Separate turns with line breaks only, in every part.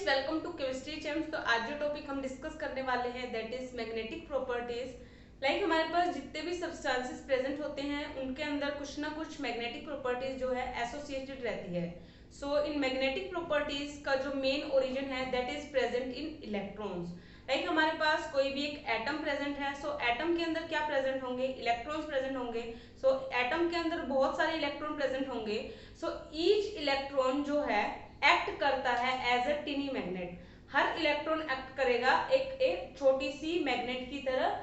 Welcome to chemistry चैम्स। तो आज जो टॉपिक हम डिस्कस करने वाले हैं that is magnetic properties. Like हमारे पास जितने भी सब्सटेंसेस प्रेजेंट होते हैं उनके अंदर कुछ ना कुछ मैग्नेटिक प्रॉपर्टीज जो है एसोसिएटेड रहती है। सो इन मैग्नेटिक प्रॉपर्टीज का जो मेन ओरिजिन है that is present in electrons. Like हमारे पास कोई भी एक एटम प्रेजेंट है, सो एटम के अंदर क्या प्रेजेंट होंगे, इलेक्ट्रॉन्स प्रेजेंट होंगे। सो एटम के अंदर बहुत सारे इलेक्ट्रॉन प्रेजेंट होंगे। सो ईच इलेक्ट्रॉन जो है एक्ट करता है एज अ टिनी मैग्नेट। हर इलेक्ट्रॉन एक्ट करेगा एक छोटी सी मैग्नेट की तरह।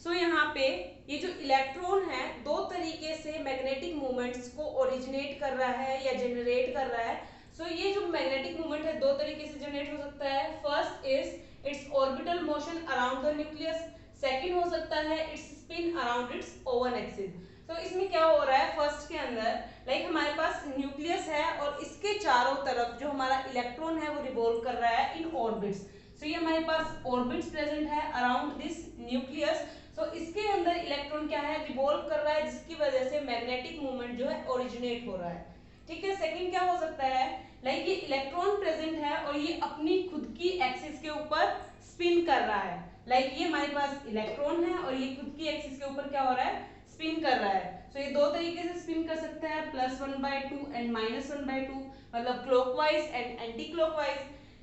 सो यहाँ पे ये जो इलेक्ट्रॉन है दो तरीके से मैग्नेटिक मूवमेंट्स को ओरिजिनेट कर रहा है या जनरेट कर रहा है। सो ये जो मैग्नेटिक मूवमेंट है दो तरीके से जनरेट हो सकता है। First is it's orbital motion around the nucleus. Second हो सकता है it's spin around its oven axis. तो इसमें क्या हो रहा है, फर्स्ट के अंदर लाइक हमारे पास न्यूक्लियस है और इसके चारों तरफ जो हमारा इलेक्ट्रॉन है वो रिवॉल्व कर रहा है इन ऑर्बिट्स। सो ये हमारे पास ऑर्बिट्स प्रेजेंट है अराउंड दिस न्यूक्लियस। सो इसके अंदर इलेक्ट्रॉन क्या है, रिवॉल्व कर रहा है, जिसकी वजह से मैग्नेटिक मूवमेंट जो है ओरिजिनेट हो रहा है। ठीक है। सेकंड क्या हो सकता है, लाइक ये इलेक्ट्रॉन प्रेजेंट है और ये अपनी खुद की एक्सिस के ऊपर स्पिन कर रहा है। लाइक ये हमारे पास इलेक्ट्रॉन है और ये खुद की एक्सिस के ऊपर क्या हो रहा है, स्पिन कर रहा है। सो ये दो तरीके से स्पिन कर सकता है, +1/2 एंड -1/2, मतलब क्लॉकवाइज एंड एंटी क्लॉकवाइज।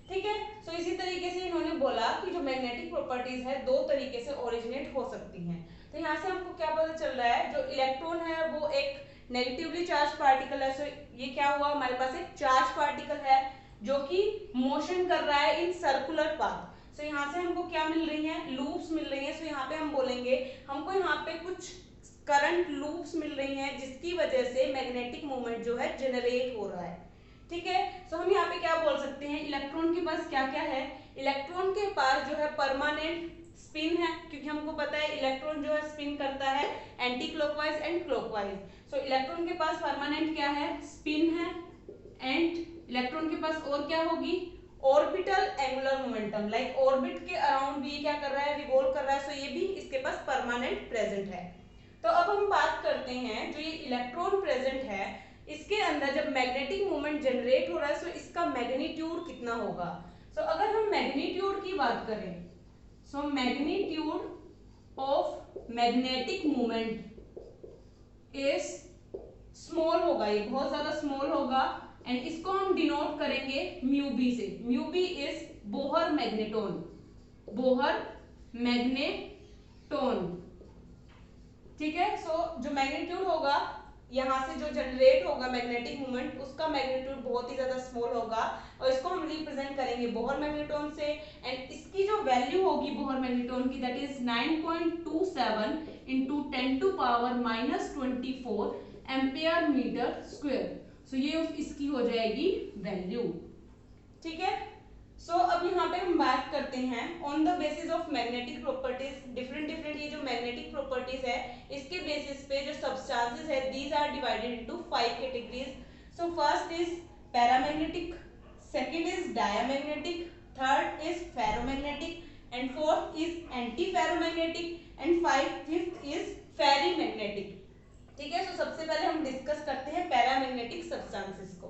ठीक है। सो इसी तरीके से इन्होंने बोला कि जो मैग्नेटिक प्रॉपर्टीज है दो तरीके से ओरिजिनेट हो सकती हैं। तो यहाँ से हमको क्या पता चल रहा है, जो इलेक्ट्रॉन है वो एक नेगेटिवली चार्ज पार्टिकल है। सो ये क्या हुआ, हमारे पास एक चार्ज पार्टिकल है जो कि मोशन कर रहा है इन सर्कुलर पाथ। सो यहाँ से हमको क्या मिल रही है, लूप्स मिल रही है। सो यहाँ पे हम बोलेंगे हमको यहाँ पे कुछ करंट लूप्स मिल रही हैं जिसकी वजह से मैग्नेटिक मोमेंट जो है जनरेट हो रहा है। ठीक है। सो हम यहाँ पे क्या बोल सकते हैं, इलेक्ट्रॉन के पास क्या क्या है, इलेक्ट्रॉन के पास जो है परमानेंट स्पिन है, क्योंकि हमको पता है इलेक्ट्रॉन जो है स्पिन करता है anti clockwise and clockwise. So electron के पास परमानेंट क्या है, स्पिन है। एंड इलेक्ट्रॉन के पास और क्या होगी, orbital angular momentum. Like orbit के अराउंड भी क्या कर रहा है, रिवॉल्व कर रहा है। सो ये भी इसके पास परमानेंट प्रेजेंट है। तो अब हम बात करते हैं जो ये इलेक्ट्रॉन प्रेजेंट है इसके अंदर जब मैग्नेटिक मोमेंट जनरेट हो रहा है, सो इसका मैग्नीट्यूड कितना होगा। सो अगर हम मैग्नीट्यूड की बात करें, so magnitude of magnetic moment is small होगा, ये बहुत ज्यादा स्मॉल होगा। एंड इसको हम डिनोट करेंगे म्यू बी से। Mu B is Bohr magneton, Bohr magneton. ठीक है। सो जो मैग्नीट्यूड होगा यहाँ से जो जनरेट होगा मैग्नेटिक मोमेंट, उसका मैग्नीट्यूड बहुत ही ज्यादा स्मॉल होगा और इसको हम रिप्रेजेंट करेंगे बोहर मैग्नेटोन से। एंड इसकी जो वैल्यू होगी बोहर मैग्नेटोन की that is 9.27 into 10⁻⁻24 ampere metre square. So ये इसकी हो जाएगी वैल्यू। ठीक है। सो अब यहाँ पे हम बात करते हैं on the basis of magnetic properties. Different ये जो मैग्नेटिक प्रॉपर्टीज है इसके बेसिस पे जो सब्सटेंसेस है these are divided into 5 categories. So first is paramagnetic, second is diamagnetic, third is ferromagnetic and fourth is anti ferromagnetic and fifth is ferrimagnetic. ठीक है। सो सबसे पहले हम डिस्कस करते हैं पैरामैग्नेटिक सब्सटेंसेस को।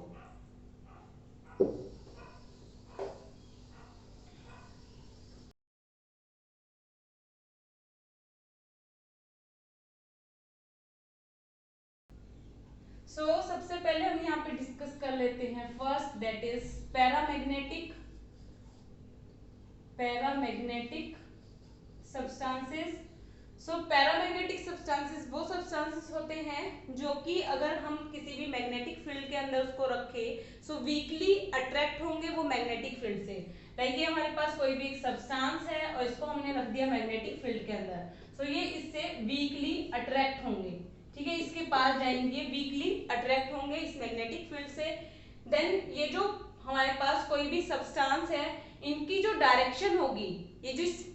सबसे पहले हम यहाँ पे डिस्कस कर लेते हैं first that is paramagnetic substances. Paramagnetic substances वो सब्सटेंसेस होते हैं जो कि अगर हम किसी भी मैग्नेटिक फील्ड के अंदर उसको रखें सो वीकली अट्रैक्ट होंगे वो मैग्नेटिक फील्ड से। लाइक ये हमारे पास कोई भी एक सब्सटेंस है और इसको हमने रख दिया मैग्नेटिक फील्ड के अंदर, सो ये इससे वीकली अट्रैक्ट होंगे। ठीक है। इसके पास जाएंगे, वीकली अट्रैक्ट होंगे इस मैग्नेटिक फील्ड से। देन ये जो हमारे पास कोई भी सब्सटेंस है इनकी जो डायरेक्शन होगी, ये जिस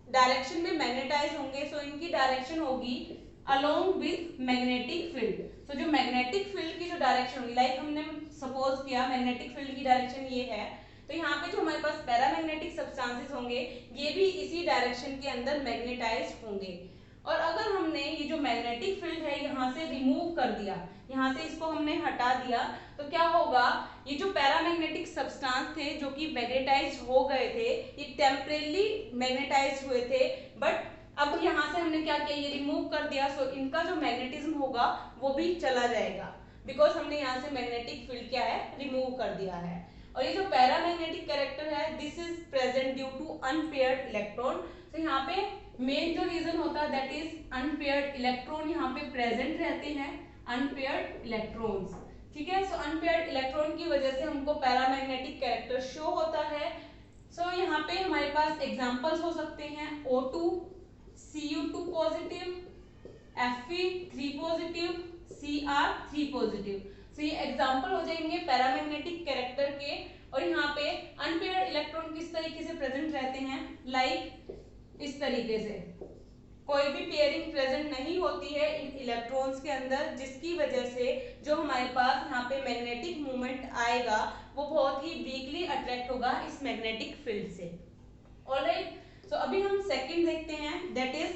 डायरेक्शन में मैग्नेटाइज होंगे सो इनकी डायरेक्शन होगी अलोंग विद मैग्नेटिक फील्ड। सो जो मैग्नेटिक फील्ड की जो डायरेक्शन होगी, लाइक हमने सपोज किया मैग्नेटिक फील्ड की डायरेक्शन ये है, तो यहाँ पे जो हमारे पास पैरामैग्नेटिक सब्सटेंसेस होंगे ये भी इसी डायरेक्शन के अंदर मैग्नेटाइज होंगे। और अगर हमने ये जो मैग्नेटिक फील्ड है यहाँ से रिमूव कर दिया, यहाँ से इसको हमने हटा दिया, तो तो क्या होगा, ये जो पैरामैग्नेटिक सब्सटेंस थे जो कि मैग्नेटाइज हो गए थे, ये टेम्परेली मैग्नेटाइज हुए थे, बट अब यहाँ से हमने क्या किया, ये रिमूव कर दिया, सो इनका जो मैग्नेटिज्म होगा वो भी चला जाएगा, बिकॉज हमने यहाँ से मैग्नेटिक फील्ड क्या है, रिमूव कर दिया है। और ये जो पैरामैग्नेटिक कैरेक्टर है, this is present due to unpaired electron. तो यहाँ पे मेन जो रीजन होता है दैट इज अनपेयर्ड इलेक्ट्रॉन यहाँ पे प्रेजेंट रहते हैं, अनपेयर्ड इलेक्ट्रॉन्स, ठीक है। सो अनपेयर्ड इलेक्ट्रॉन की वजह से हमको पैरामैग्नेटिक कैरेक्टर शो होता है। सो यहाँ पे हमारे पास एग्जांपल्स हो सकते हैं O2, Cu2 positive, Fe3 positive, Cr3 positive. तो ये एग्जांपल हो जाएंगे पैरामैग्नेटिक कैरेक्टर के। और यहाँ पे अनपेयर्ड इलेक्ट्रॉन किस तरीके से प्रेजेंट रहते हैं, लाइक इस तरीके से, कोई भी पेयरिंग प्रेजेंट नहीं होती है इन इलेक्ट्रॉन्स के अंदर, जिसकी वजह से जो हमारे पास यहाँ पे मैग्नेटिक मूवमेंट आएगा वो बहुत ही वीकली अट्रैक्ट होगा इस मैग्नेटिक फील्ड से। ऑलराइट, सो अभी हम सेकंड देखते हैं, that is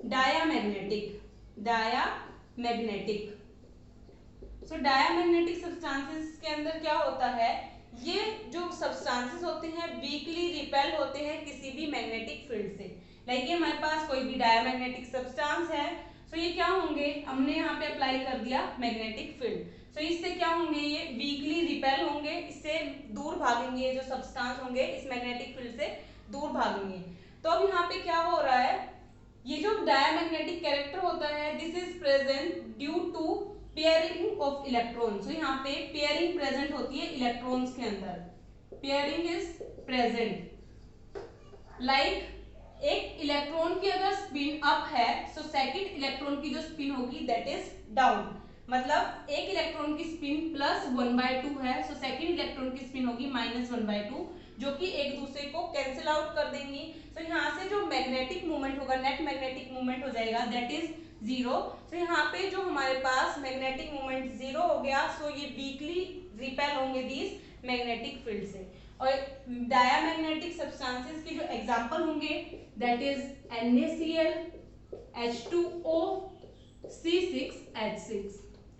diamagnetic. Diamagnetic, so diamagnetic substances के अंदर क्या होता है, ये जो सब्सटेंसेस होते हैं वीकली रिपेल होते हैं किसी भी मैग्नेटिक फील्ड से। लाइक ये हमारे पास कोई भी डायामैग्नेटिक सब्सटेंस है, सो ये क्या होंगे, हमने यहाँ पे अप्लाई कर दिया मैग्नेटिक फील्ड, सो इससे क्या होंगे, ये वीकली रिपेल होंगे, इससे दूर भागेंगे, ये जो सब्सटेंस होंगे इस मैग्नेटिक फील्ड से दूर भागेंगे। तो अब यहाँ पे क्या हो रहा है, ये जो डायामैग्नेटिक कैरेक्टर होता है, this is present due to pairing of electrons. तो यहाँ पे पेयरिंग प्रेजेंट होती है इलेक्ट्रॉन्स के अंदर, पेयरिंग इज प्रेजेंट। लाइक एक इलेक्ट्रॉन की अगर स्पिन अप है, सो सेकंड इलेक्ट्रॉन की जो स्पिन होगी दैट इज डाउन, मतलब एक इलेक्ट्रॉन की स्पिन +1/2 है, सो सेकंड इलेक्ट्रॉन की स्पिन होगी -1/2, जो कि एक दूसरे को कैंसिल आउट कर देंगी। तो यहाँ से जो मैग्नेटिक मूवमेंट होगा, नेट मैग्नेटिक मूवमेंट हो जाएगा, दैट इज 0। तो यहाँ पे जो हमारे पास मैग्नेटिक मूवमेंट 0 हो गया, सो ये वीकली रिपेल होंगे दिस मैग्नेटिक फील्ड से। और डायामैग्नेटिक सब्सटेंसेस के जो एग्जांपल होंगे that is NaCl, H2O, C6H6।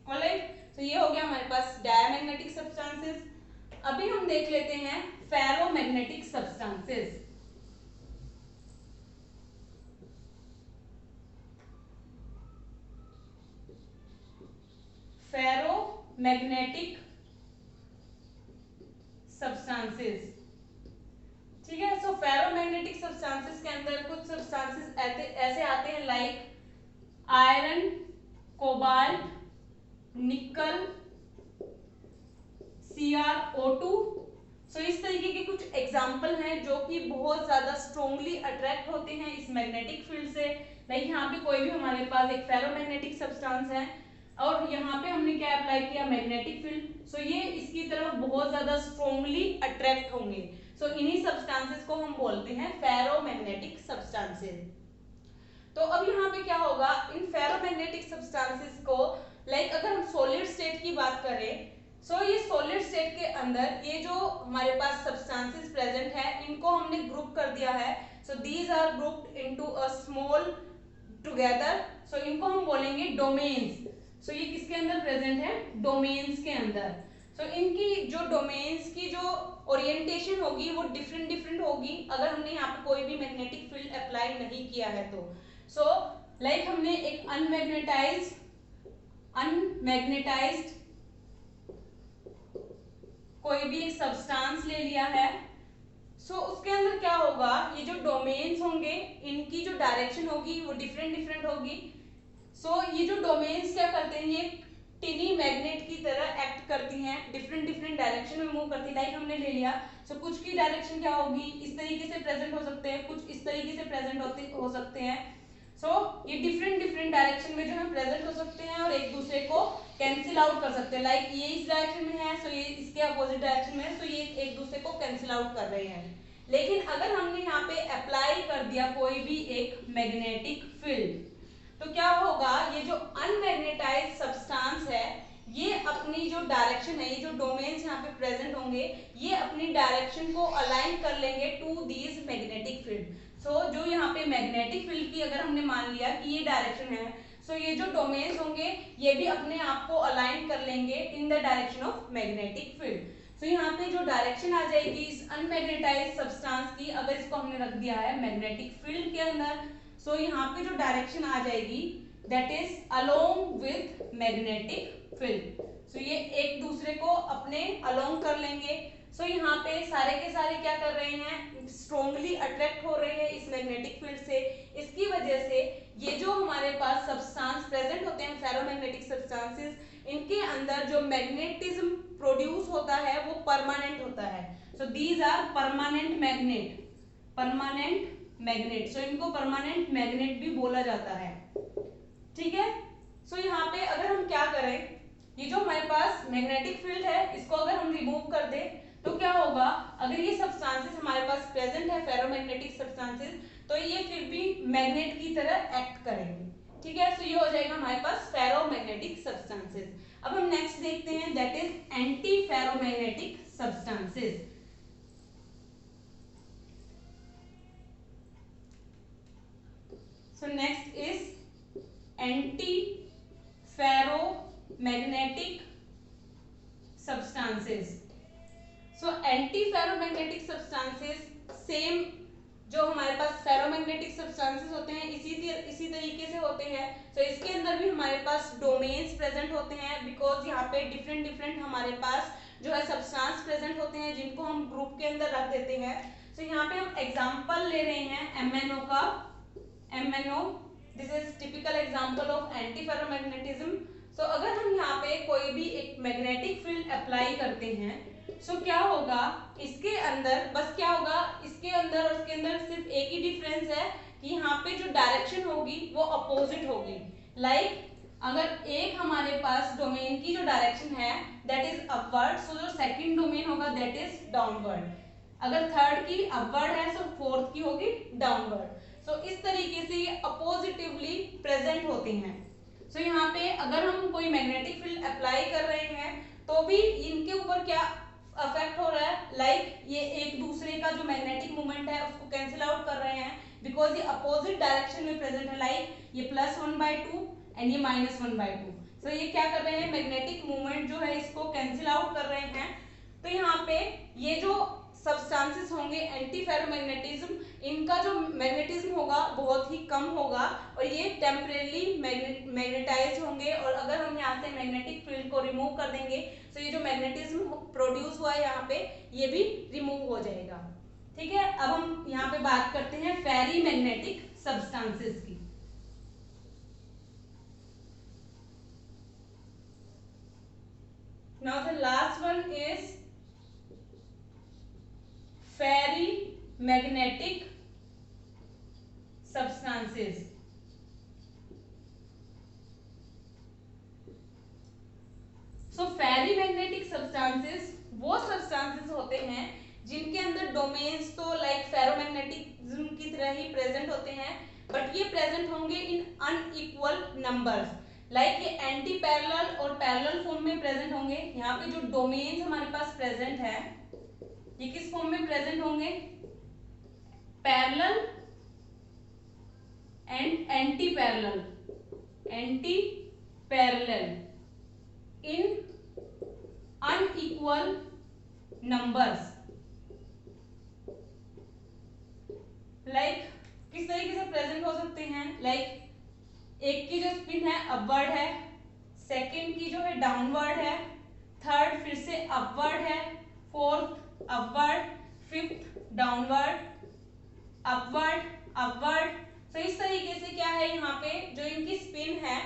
Alright, तो ये हो गया हमारे पास डायामैग्नेटिक सब्सटेंसेस। अभी हम देख लेते हैं फेरोमैग्नेटिक सब्सटेंसेस। फेरोमैग्नेटिक सब्सटेंसेस, ठीक है। सो फेरोमैग्नेटिक सब्सटेंसेस के अंदर कुछ सब्सटेंसेस ऐसे आते हैं लाइक आयरन, कोबाल्ट, निकल, CrO2। सो इस तरीके के कुछ एग्जाम्पल हैं जो कि बहुत ज्यादा स्ट्रॉन्गली अट्रैक्ट होते हैं इस मैग्नेटिक फील्ड से। लाइक यहाँ पे कोई भी हमारे पास एक फेरोमैग्नेटिक सब्सटेंस है और यहाँ पे हमने क्या अप्लाई किया, मैग्नेटिक फील्ड, सो ये इसकी तरफ बहुत ज्यादा स्ट्रॉन्गली अट्रैक्ट होंगे। सो इन्हीं सब्सटेंसेस को हम बोलते हैं फेरोमैग्नेटिक सब्सटेंसेस। तो अब यहाँ पे क्या होगा, इन फेरोमैग्नेटिक सब्सटेंसेस को लाइक अगर हम सॉलिड स्टेट की बात करें, सो ये सॉलिड स्टेट के अंदर ये जो हमारे पास सब्सटेंसेस प्रेजेंट है इनको हमने ग्रुप कर दिया है। So these are grouped into a small together, so इनको हम बोलेंगे डोमेन्स। सो ये किसके अंदर प्रेजेंट है, डोमेन्स के अंदर। सो इनकी जो डोमेन्स की जो ओरिएंटेशन होगी वो डिफरेंट होगी अगर हमने यहाँ पे कोई भी मैग्नेटिक फील्ड अप्लाई नहीं किया है तो। सो लाइक हमने एक अनमैग्नेटाइज्ड कोई भी एक सब्सटेंस ले लिया है, सो उसके अंदर क्या होगा, ये जो डोमेन्स होंगे इनकी जो डायरेक्शन होगी वो डिफरेंट होगी। सो ये जो डोमेन्स क्या करते हैं, ये टिनी मैग्नेट की तरह एक्ट करती हैं, डिफरेंट डायरेक्शन में मूव करती है। लाइक हमने ले लिया, सो कुछ की डायरेक्शन क्या होगी, इस तरीके से प्रेजेंट हो सकते हैं, कुछ इस तरीके से प्रेजेंट हो सकते हैं। सो ये डिफरेंट डायरेक्शन में जो है प्रेजेंट हो सकते हैं और एक दूसरे को कैंसिल आउट कर सकते हैं। लाइक ये इस डायरेक्शन में है, सो ये इसके अपोजिट डायरेक्शन में है, सो ये एक दूसरे को कैंसिल आउट कर रहे हैं। लेकिन अगर हमने यहाँ पे अप्लाई कर दिया कोई भी एक मैग्नेटिक फील्ड, तो क्या होगा, ये जो अनमैग्नेटाइज्ड सब्सटेंस है ये अपनी जो डायरेक्शन है, ये जो डोमेन्स यहाँ पे प्रेजेंट होंगे ये अपनी डायरेक्शन को अलाइन कर लेंगे टू दीज मैग्नेटिक फील्ड। सो जो यहाँ पे मैग्नेटिक फील्ड की अगर हमने मान लिया कि ये डायरेक्शन है, सो ये जो डोमेन्स होंगे ये भी अपने आप को अलाइन कर लेंगे in the direction of magnetic field. So यहाँ पे जो डायरेक्शन आ जाएगी इस अनमैग्नेटाइज्ड सब्सटेंस की, अगर इसको हमने रख दिया है मैग्नेटिक फील्ड के अंदर, सो यहाँ पे जो डायरेक्शन आ जाएगी that is along with magnetic field. So ये एक दूसरे को अपने अलोंग कर लेंगे। सो यहाँ पे सारे के सारे क्या कर रहे हैं, स्ट्रॉन्गली अट्रैक्ट हो रहे हैं इस मैग्नेटिक फील्ड से। इसकी वजह से ये जो हमारे पास सब्सटेंस प्रेजेंट होते हैं फेरोमैग्नेटिक सब्सटेंसेस, इनके अंदर जो मैग्नेटिज्म प्रोड्यूस होता है वो परमानेंट होता है। So these are permanent magnet, permanent magnet. So इनको परमानेंट मैग्नेट भी बोला जाता है, ठीक है। सो यहाँ पे अगर हम क्या करें, ये जो हमारे पास मैग्नेटिक फील्ड है इसको अगर हम रिमूव कर दें तो क्या होगा, अगर ये सब्सटेंसेस हमारे पास प्रेजेंट है फेरोमैग्नेटिक सब्सटेंसेस, तो ये फिर भी मैग्नेट की तरह एक्ट करेंगे, ठीक है। सो ये हो जाएगा हमारे पास फेरोमैग्नेटिक सब्सटेंसेस। अब हम नेक्स्ट देखते हैं that is anti ferromagnetic substances. So next is anti ferromagnetic substances. So anti ferromagnetic substances same जो हमारे पास फेरोमैग्नेटिक सब्सटेंसेस होते हैं इसी तरीके से होते हैं। सो इसके अंदर भी हमारे पास डोमेन्स प्रेजेंट होते हैं, बिकॉज यहाँ पे डिफरेंट हमारे पास जो है सब्सटेंस प्रेजेंट होते हैं जिनको हम ग्रुप के अंदर रख देते हैं। सो यहाँ पे हम एग्जांपल ले रहे हैं MnO का, MnO this is typical example of anti ferromagnetism. So अगर हम यहाँ पे कोई भी एक मैग्नेटिक फील्ड अप्लाई करते हैं, सो क्या होगा इसके अंदर, बस क्या होगा इसके अंदर और इसके अंदर सिर्फ एक ही डिफरेंस है कि यहाँ पे जो डायरेक्शन होगी वो अपोजिट होगी। लाइक अगर एक हमारे पास डोमेन की जो डायरेक्शन है दैट इज अपवर्ड, सो जो सेकंड डोमेन होगा दैट इज डाउनवर्ड। अगर थर्ड की अपवर्ड है सो फोर्थ की होगी डाउनवर्ड। सो इस तरीके से ये अपोजिटिवली प्रेजेंट होते हैं। सो यहाँ पे अगर हम कोई मैग्नेटिक फील्ड अप्लाई कर रहे हैं तो भी इनके ऊपर क्या अफेक्ट हो रहा है, लाइक ये एक दूसरे का जो मैग्नेटिक मूवमेंट है उसको कैंसिल आउट कर रहे हैं, बिकॉज ये अपोजिट डायरेक्शन में प्रेजेंट है। लाइक ये +1/2 एंड ये -1/2। सो ये क्या कर रहे हैं, मैग्नेटिक मूवमेंट जो है इसको कैंसिल आउट कर रहे हैं। तो यहाँ पे ये जो सब्सटेंसेस होंगे एंटी फेरोमैग्नेटिज्म, इनका जो मैग्नेटिज्म होगा बहुत ही कम होगा और ये टेम्परेली मैग्नेटाइज होंगे। और अगर हम यहाँ से मैग्नेटिक फील्ड को रिमूव कर देंगे तो ये जो मैग्नेटिज्म प्रोड्यूस हुआ है यहाँ पे ये भी रिमूव हो जाएगा, ठीक है। अब हम यहाँ पे बात करते हैं फेरीमैग्नेटिक सब्सटेंसेस की। Now the last one is ferrimagnetic substances. So ferrimagnetic substances वो सब्सटेंसेस होते हैं जिनके अंदर डोमेन्स तो लाइक फेरोमैग्नेटिज्म की तरह ही प्रेजेंट होते हैं, बट ये प्रेजेंट होंगे इन अनइक्वल नंबर्स। लाइक ये एंटी पैरेलल और पैरेलल फॉर्म में प्रेजेंट होंगे। यहाँ पे जो डोमेन्स हमारे पास प्रेजेंट है ये किस फॉर्म में प्रेजेंट होंगे, parallel and anti parallel, anti parallel in unequal numbers. Like किस तरीके से प्रेजेंट हो सकते हैं, लाइक एक की जो स्पिन है अपवर्ड है, सेकंड की जो है डाउनवर्ड है, थर्ड फिर से अपवर्ड है, fourth upward, fifth downward, upward upward. तो इस तरीके से क्या है यहाँ पे जो इनकी स्पिन है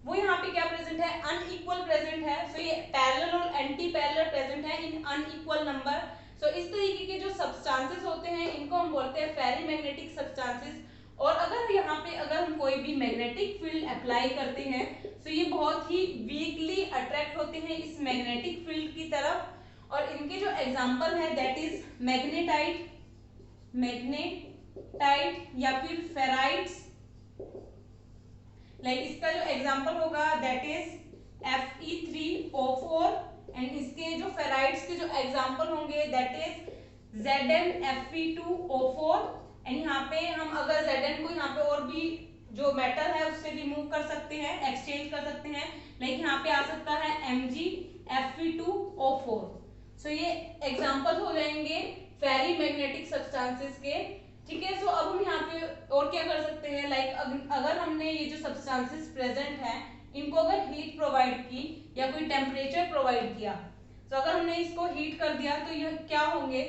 वो यहाँ पे क्या प्रेजेंट है, अनइक्वल प्रेजेंट है। सो ये पैरेलल और एंटी पैरेलल प्रेजेंट है इन अनइक्वल नंबर। सो इस तरीके के जो सब्सटेंसेस होते हैं इनको हम बोलते हैं फेरीमैग्नेटिक सब्सटेंसेस। और अगर यहाँ पे अगर हम कोई भी मैग्नेटिक फील्ड अप्लाई करते हैं तो ये बहुत ही वीकली अट्रैक्ट होते हैं इस मैग्नेटिक फील्ड की तरफ। और इनके जो एग्जांपल है दैट इज मैग्नेटाइट, मैग्नेटाइट या फिर फेराइट्स। लाइक इसका जो एग्जांपल होगा दैट इज Fe3O4 एंड इसके जो फेराइट्स के जो एग्जांपल होंगे दैट इज ZnFe2O4। एंड यहाँ पे हम अगर Zn को यहाँ पे और भी जो मेटल है उससे रिमूव कर सकते हैं, एक्सचेंज कर सकते हैं। लाइक यहाँ पे आ सकता है MgFe2O4। सो ये एग्जांपल्स हो जाएंगे फेरी मैग्नेटिक सब्सटेंसेस के। ठीक है, सो अब हम यहाँ पे और क्या कर सकते हैं, लाइक अगर हमने ये जो सब्सटेंसेस प्रेजेंट है इनको अगर हीट प्रोवाइड की या कोई टेम्परेचर प्रोवाइड किया, तो अगर हमने इसको हीट कर दिया तो यह क्या होंगे,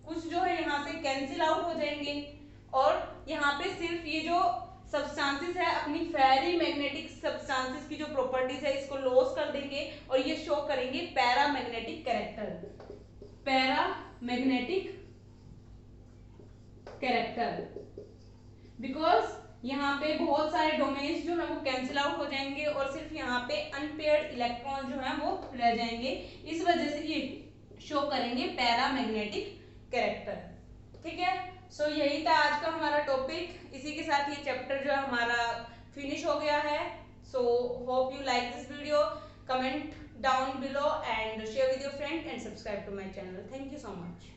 कुछ जो है यहाँ से कैंसिल आउट हो जाएंगे और यहाँ पे सिर्फ ये जो सब्सटेंसेस है अपनी फेरी मैग्नेटिक सब्सटेंसेस की जो प्रॉपर्टीज है इसको लॉस कर देंगे और ये शो करेंगे paramagnetic character, paramagnetic character. Because यहाँ पे बहुत सारे डोमेन्स जो है वो कैंसिल आउट हो जाएंगे और सिर्फ यहाँ पे अनपेयर्ड इलेक्ट्रॉन जो है वो रह जाएंगे, इस वजह से ये शो करेंगे पैरामैग्नेटिक कैरेक्टर। ठीक है, सो यही था आज का हमारा टॉपिक। इसी के साथ ये चैप्टर जो है हमारा फिनिश हो गया है। So hope you like this video, comment down below and share with your friend and subscribe to my channel. Thank you so much.